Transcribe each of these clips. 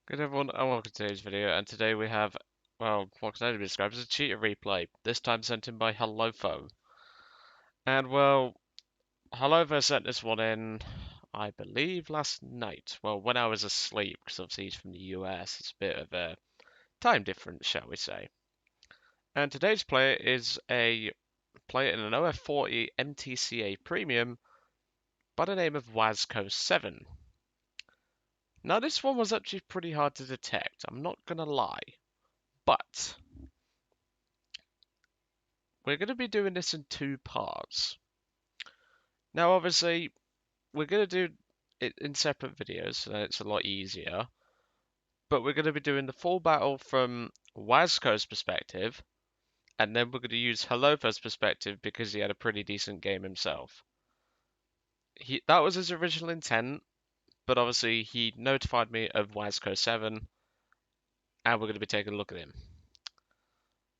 Good everyone, and welcome to today's video, and today we have, well, what can only be described as a cheater replay, this time sent in by Hallofo. And well, Hallofo sent this one in, I believe, last night. Well, when I was asleep, because obviously he's from the US, it's a bit of a time difference, shall we say. And today's player is a player in an OF40 MTCA Premium by the name of Wasko7. Now this one was actually pretty hard to detect, I'm not gonna lie, but we're going to be doing this in two parts. Now, obviously, we're going to do it in separate videos, so it's a lot easier. But we're going to be doing the full battle from Wasko's perspective, and then we're going to use Halofa's perspective because he had a pretty decent game himself. That was his original intent, but obviously he notified me of Wasko7, and we're going to be taking a look at him.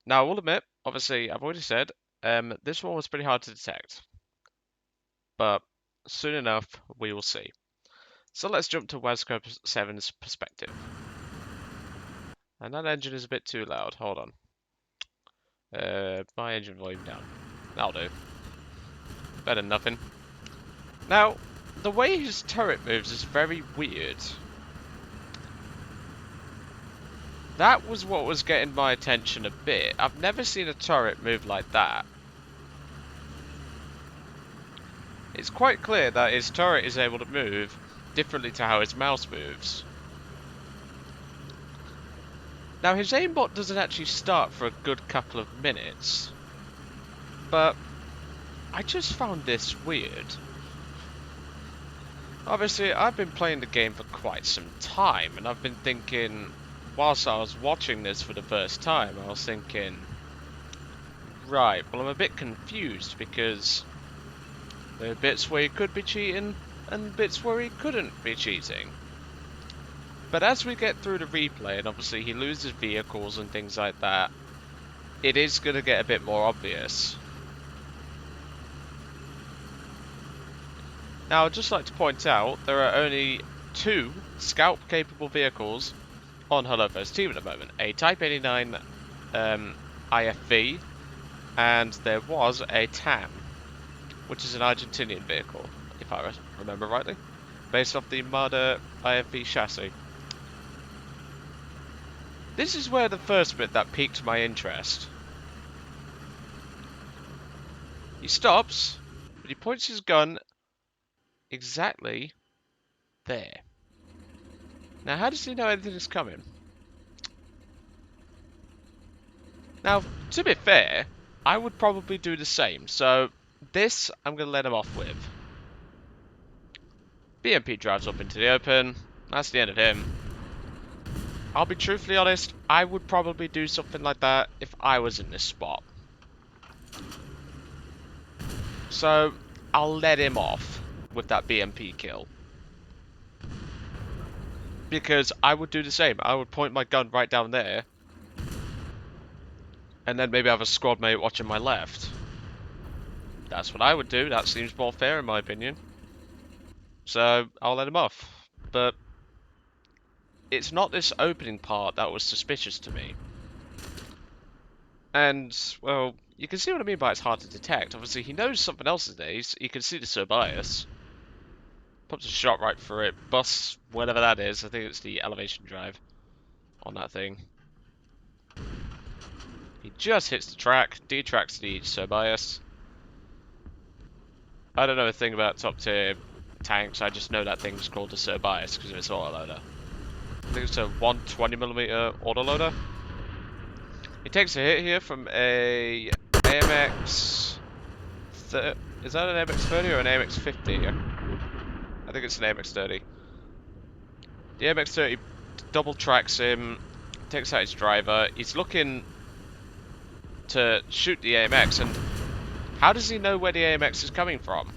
Now, I will admit, obviously, I've already said, this one was pretty hard to detect. But soon enough, we will see. So let's jump to Wasko7's perspective. And that engine is a bit too loud. Hold on. My engine volume down. That'll do. Better than nothing. Now, the way his turret moves is very weird. That was what was getting my attention a bit. I've never seen a turret move like that. It's quite clear that his turret is able to move differently to how his mouse moves. Now, his aimbot doesn't actually start for a good couple of minutes, but I just found this weird. Obviously, I've been playing the game for quite some time, and I've been thinking, whilst I was watching this for the first time, I was thinking, right, well, I'm a bit confused because there are bits where he could be cheating and bits where he couldn't be cheating. But as we get through the replay, and obviously he loses vehicles and things like that, it is going to get a bit more obvious. Now, I'd just like to point out, there are only two scalp-capable vehicles on Hallofo's team at the moment. A Type 89 IFV, and there was a TAM, which is an Argentinian vehicle, if I remember rightly, based off the Marder IFV chassis. This is where the first bit that piqued my interest. He stops, but he points his gun exactly there. Now, how does he know anything is coming? Now, to be fair, I would probably do the same, so this I'm going to let him off with. BMP drives up into the open, that's the end of him. I'll be truthfully honest, I would probably do something like that if I was in this spot. So, I'll let him off with that BMP kill. Because I would do the same, I would point my gun right down there, and then maybe have a squad mate watching my left. That's what I would do, that seems more fair in my opinion. So, I'll let him off. But it's not this opening part that was suspicious to me. And, well, you can see what I mean by it's hard to detect. Obviously, he knows something else is there. You can see the Sir Bias. Pops a shot right through it. Busts whatever that is. I think it's the elevation drive on that thing. He just hits the track. Detracts the Sir Bias. I don't know a thing about top tier tanks. I just know that thing's called the Sir Bias because of its autoloader. I think it's a 120mm autoloader. He takes a hit here from a AMX. Is that an AMX-30 or an AMX-50? I think it's an AMX-30. The AMX-30 double tracks him, takes out his driver. He's looking to shoot the AMX, and how does he know where the AMX is coming from?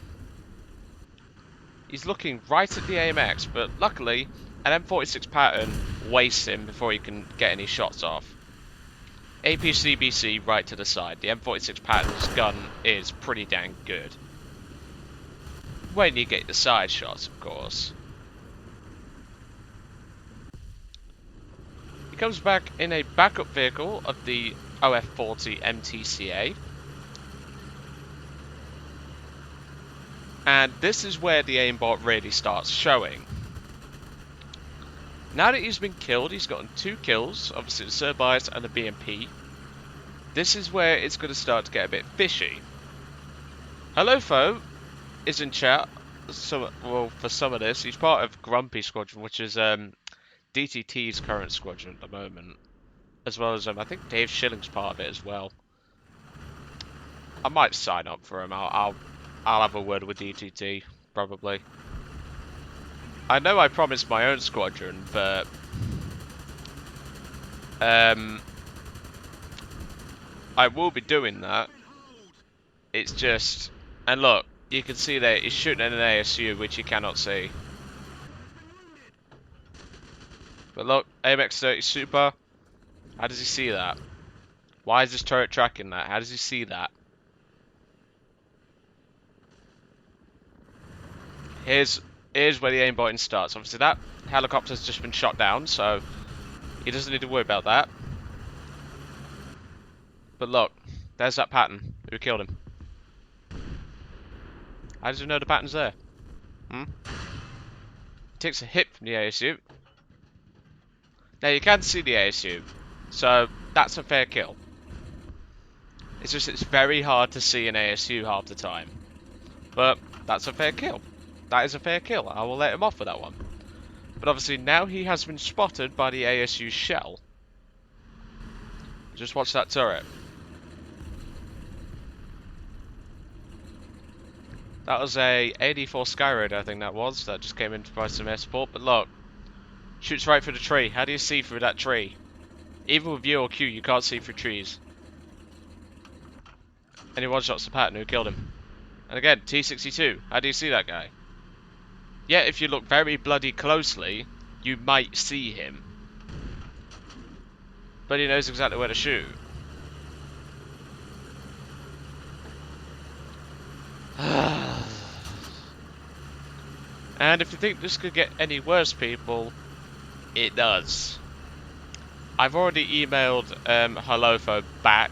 He's looking right at the AMX, but luckily, an M46 pattern wastes him before he can get any shots off. APCBC right to the side. The M46 pattern's gun is pretty dang good. When you get the side shots, of course. He comes back in a backup vehicle of the OF-40 MTCA. And this is where the aimbot really starts showing. Now that he's been killed, he's gotten 2 kills, obviously the Service and the BMP. This is where it's going to start to get a bit fishy. Hallofo is in chat, well, for some of this. He's part of Grumpy Squadron, which is DTT's current squadron at the moment. As well as, I think Dave Schilling's part of it as well. I might sign up for him. I'll have a word with DTT, probably. I know I promised my own squadron, but I will be doing that. It's just, and look, you can see that he's shooting at an ASU, which you cannot see. But look, AMX-30 Super. How does he see that? Why is this turret tracking that? How does he see that? Here's where the aimbotting starts. Obviously that helicopter's just been shot down, so he doesn't need to worry about that. But look, there's that pattern. Who killed him? How does he know the pattern's there? He takes a hit from the ASU. Now you can see the ASU, so that's a fair kill. It's just it's very hard to see an ASU half the time. But that's a fair kill. That is a fair kill. I will let him off with that one. But obviously now he has been spotted by the ASU shell. Just watch that turret. That was a 84 Skyroad, I think that was. That just came in to provide some air support. But look, shoots right through the tree. How do you see through that tree? Even with U or Q, you can't see through trees. And he one-shots the pattern who killed him. And again, T-62. How do you see that guy? Yeah, if you look very bloody closely, you might see him. But he knows exactly where to shoot. And if you think this could get any worse, people, it does. I've already emailed Hallofo back,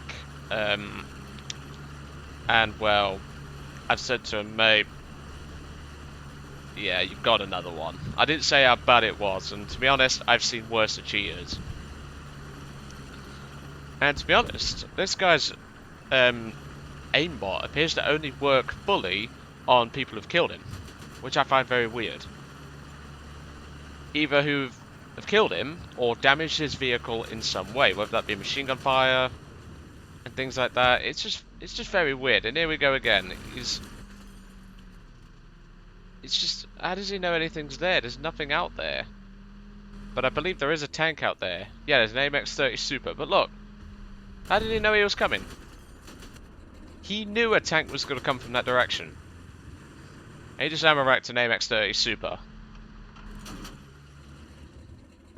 and well, I've said to him, mate, yeah, you've got another one. I didn't say how bad it was, and to be honest, I've seen worse cheaters. And to be honest, this guy's aimbot appears to only work fully on people who've killed him, which I find very weird. Either who have killed him or damaged his vehicle in some way, whether that be machine gun fire and things like that. It's just very weird. And here we go again. It's just, how does he know anything's there? There's nothing out there. But I believe there is a tank out there. Yeah, there's an AMX-30 Super. But look, how did he know he was coming? He knew a tank was going to come from that direction. And he just ammo-racked an AMX-30 Super.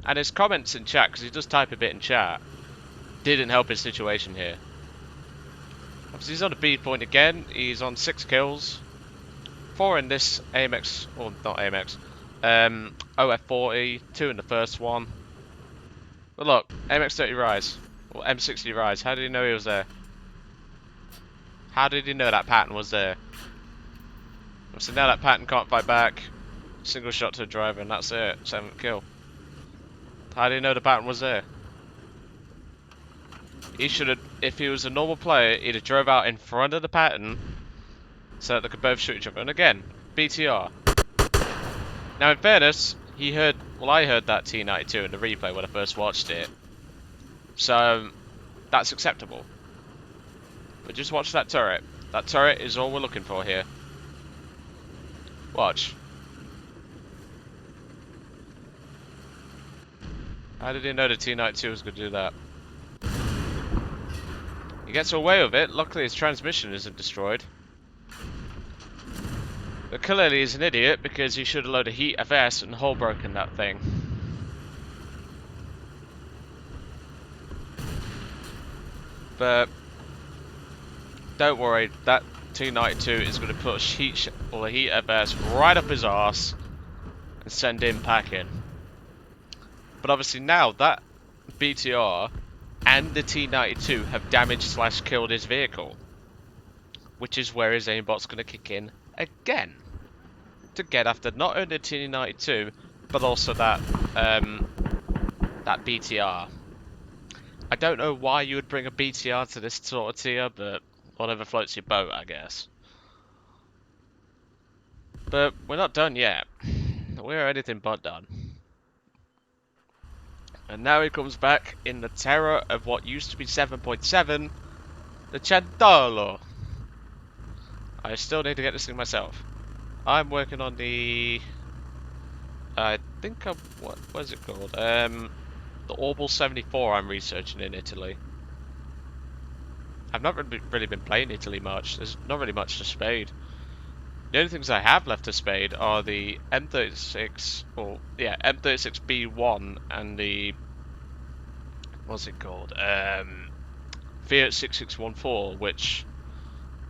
And his comments in chat, because he does type a bit in chat, didn't help his situation here. Obviously he's on a B point again. He's on 6 kills. 4 in this AMX, or not AMX, OF-40, 2 in the first one. But look, AMX-30 Rise, or M60 Rise, how did he know he was there? How did he know that pattern was there? So now that pattern can't fight back. Single shot to the driver and that's it. 7th kill. How did he know the pattern was there? He should have, if he was a normal player, he'd have drove out in front of the pattern so that they could both shoot each other. And again, BTR. Now in fairness, he heard, well I heard that T92 in the replay when I first watched it. So, that's acceptable. But just watch that turret. That turret is all we're looking for here. Watch. How did he know the T92 was going to do that? He gets away with it. Luckily his transmission isn't destroyed. But clearly he's an idiot because he should have loaded heat FS and hull broken that thing. But don't worry, that T92 is going to put heat FS right up his arse and send him packing. But obviously now that BTR and the T-92 have damaged/killed his vehicle, which is where his aimbot's going to kick in again to get after not only the T-92 but also that BTR. I don't know why you would bring a BTR to this sort of tier, but whatever floats your boat, I guess. But we're not done yet. We're anything but done. And now he comes back in the terror of what used to be 7.7, the Chandalo. I still need to get this thing myself. I'm working on the... I think I'm... What is it called? The Orbal 74 I'm researching in Italy. I've not really been playing Italy much. There's not really much to spade. The only things I have left to spade are the M36, or yeah, M36B1 and the... What's it called? Fiat 6614, which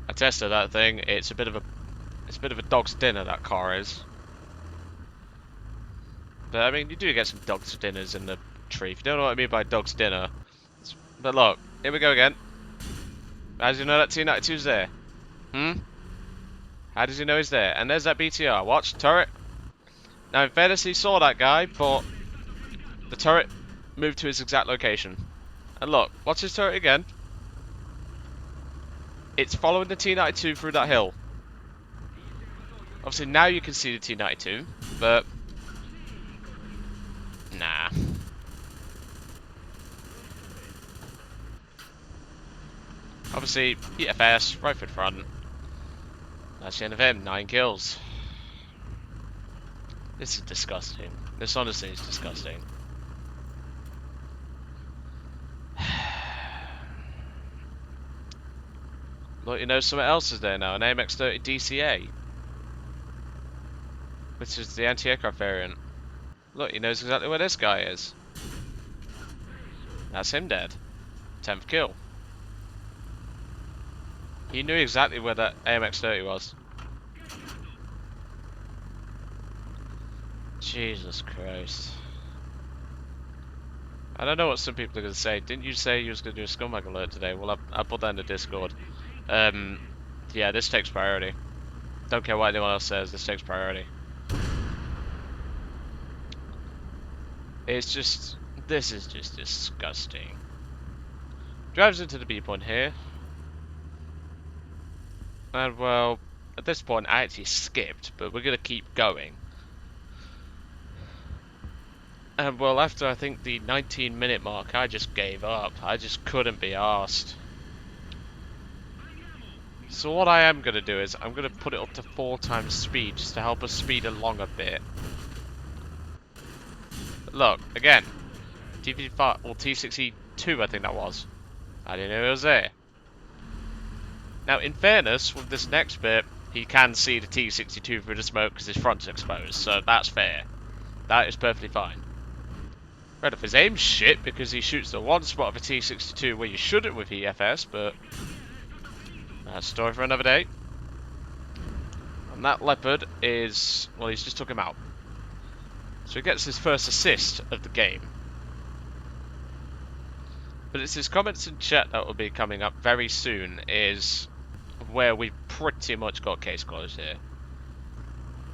I tested that thing. It's a bit of a dog's dinner, that car is. But I mean, you do get some dog's dinners in the tree. If you don't know what I mean by dog's dinner. But look, here we go again. How does you know that T-92's there? How does he know he's there? And there's that BTR. Watch, turret. Now, in fairness, he saw that guy, but the turret moved to his exact location. And look, watch his turret again. It's following the T-92 through that hill. Obviously, now you can see the T-92, but... Nah. Obviously, EFS, right foot front. That's the end of him, 9 kills. This is disgusting. This honestly is disgusting. Look, you know, something else is there now, an AMX-30 DCA. Which is the anti-aircraft variant. Look, he knows exactly where this guy is. That's him dead. 10th kill. He knew exactly where that AMX-30 was. Jesus Christ. I don't know what some people are going to say. Didn't you say you was going to do a scumbag alert today? Well, I'll put that in the Discord. Yeah, this takes priority. Don't care what anyone else says, this takes priority. It's just... This is just disgusting. Drives into the B point here. And well, at this point I actually skipped, but we're going to keep going. And well, after I think the 19-minute mark, I just gave up. I just couldn't be arsed. So what I am going to do is, I'm going to put it up to 4 times speed, just to help us speed along a bit. But look, again, T55, or T62 I think that was. I didn't know it was there. Now, in fairness, with this next bit, he can see the T62 through the smoke because his front's exposed, so that's fair. That is perfectly fine. Right off his aim's shit because he shoots the one spot of a T62 where you shouldn't with EFS, but that's a story for another day. And that Leopard is, well, he's just took him out. So he gets his first assist of the game. But it's his comments in chat that will be coming up very soon is where we pretty much got case closed here.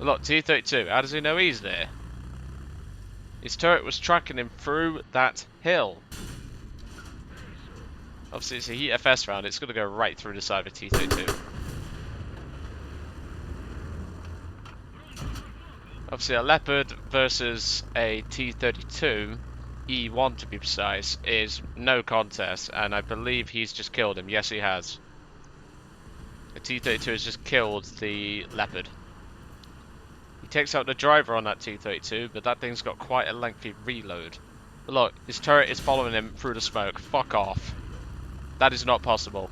Look, T-32, how does he know he's there? His turret was tracking him through that hill. Obviously it's a heat FS round, it's going to go right through the side of a T-32. Obviously a Leopard versus a T-32, E1 to be precise, is no contest, and I believe he's just killed him. Yes, he has. The T-32 has just killed the Leopard. He takes out the driver on that T-32, but that thing's got quite a lengthy reload. But look, his turret is following him through the smoke. Fuck off. That is not possible.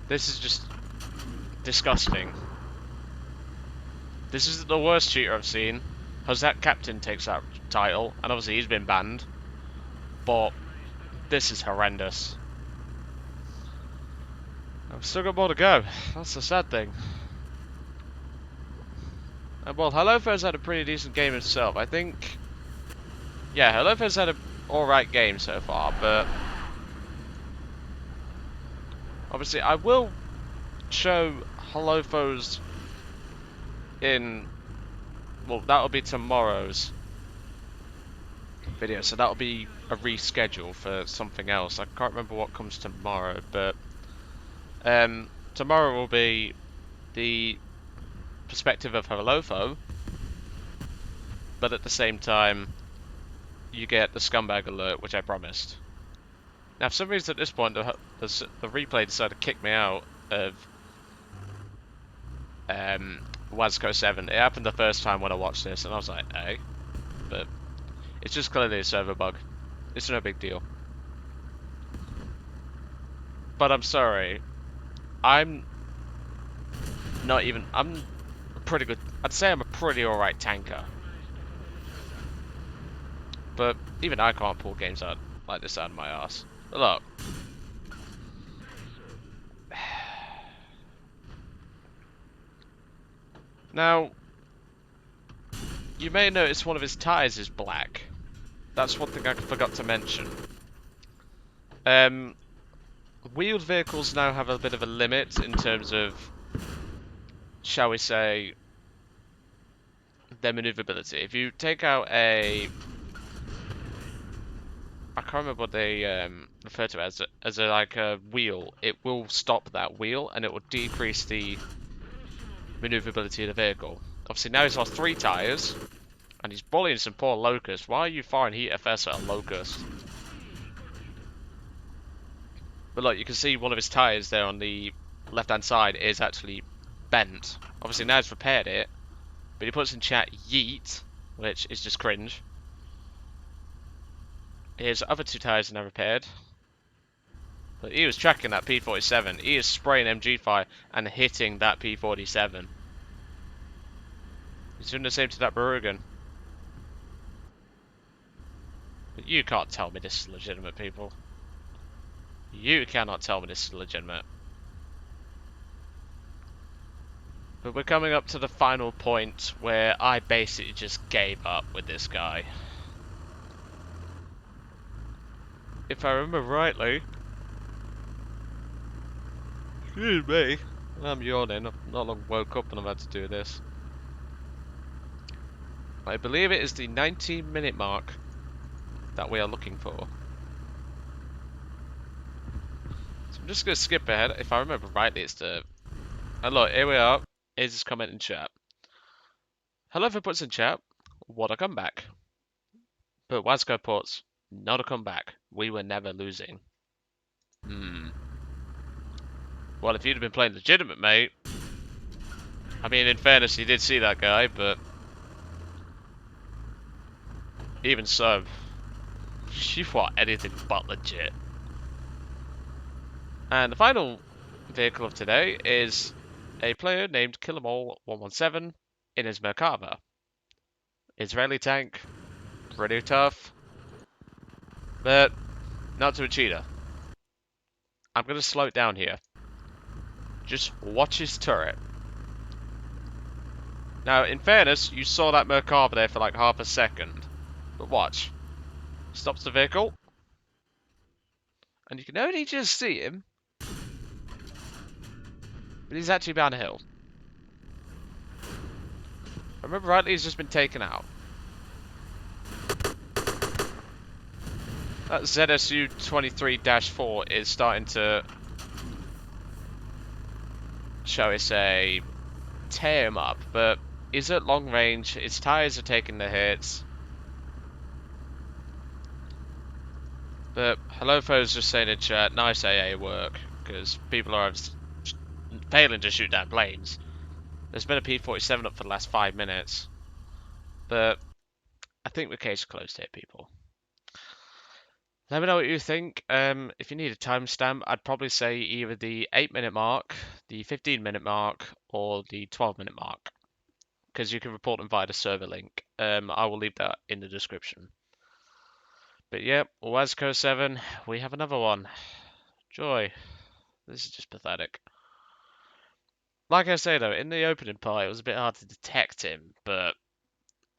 This is just disgusting. This is the worst cheater I've seen. That Captain takes that title, and obviously he's been banned. But this is horrendous. I've still got more to go. That's the sad thing. And well, Hallofo's had a pretty decent game himself. I think Yeah, Hallofo's had a alright game so far, but obviously I will show Hallofo's in, well, that'll be tomorrow's video, so that'll be a reschedule for something else. I can't remember what comes tomorrow, but tomorrow will be the perspective of Hallofo, but at the same time, you get the scumbag alert, which I promised. Now, for some reason at this point, the replay decided to kick me out of Wasko7. It happened the first time when I watched this, and I was like, hey. But it's just clearly a server bug. It's no big deal. But I'm sorry. I'm not even... I'm a pretty good... I'd say I'm a pretty alright tanker. But even I can't pull games out like this out of my ass. But look. Now, you may notice one of his tires is black. That's one thing I forgot to mention. Wheeled vehicles now have a bit of a limit in terms of, shall we say, their maneuverability. If you take out a... I can't remember what they refer to it as like a wheel, it will stop that wheel and it will decrease the maneuverability of the vehicle. Obviously now he's lost 3 tyres, and he's bullying some poor locust. Why are you firing heat FS at a locust? But look, you can see one of his tyres there on the left-hand side is actually bent. Obviously now he's repaired it, but he puts in chat yeet, which is just cringe. His other 2 tyres are now repaired. But he was tracking that P47. He is spraying MG fire and hitting that P47. He's doing the same to that Berrugan. But you can't tell me this is legitimate, people. You cannot tell me this is legitimate. But we're coming up to the final point where I basically just gave up with this guy. If I remember rightly... Excuse me. I'm yawning. I've not long woke up and I've had to do this. I believe it is the 19-minute mark that we are looking for. So I'm just going to skip ahead. If I remember rightly, it's the... And look, here we are. Here's his comment in chat. Hallofo puts in chat, what a comeback. But Wasko puts, not a comeback. We were never losing. Well, if you'd have been playing legitimate, mate. I mean, in fairness, you did see that guy, but... Even so, you are anything but legit. And the final vehicle of today is a player named Killamall117 in his Merkava. Israeli tank, pretty tough, but not to a cheater. I'm going to slow it down here. Just watch his turret. Now, in fairness, you saw that Merkava there for like half a second. But watch. Stops the vehicle. And you can only just see him. But he's actually behind a hill. If I remember rightly, he's just been taken out. That ZSU 23-4 is starting to, shall we say, tear him up. But he's at long range. His tyres are taking the hits. But Hallofo's just saying in chat, nice AA work. Because people are failing to shoot down planes. There's been a P47 up for the last 5 minutes. But I think the case is closed here, people. Let me know what you think. If you need a timestamp, I'd probably say either the 8-minute mark, the 15-minute mark, or the 12-minute mark. Because you can report them via the server link. I will leave that in the description. But yeah, Wasko7, we have another one. Joy. This is just pathetic. Like I say though, in the opening part, it was a bit hard to detect him, but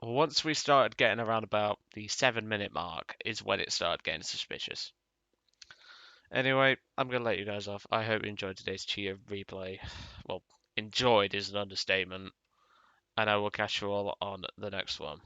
Once we started getting around about the 7 minute mark is when it started getting suspicious. Anyway, I'm going to let you guys off. I hope you enjoyed today's Chia replay. Well, enjoyed is an understatement. And I will catch you all on the next one.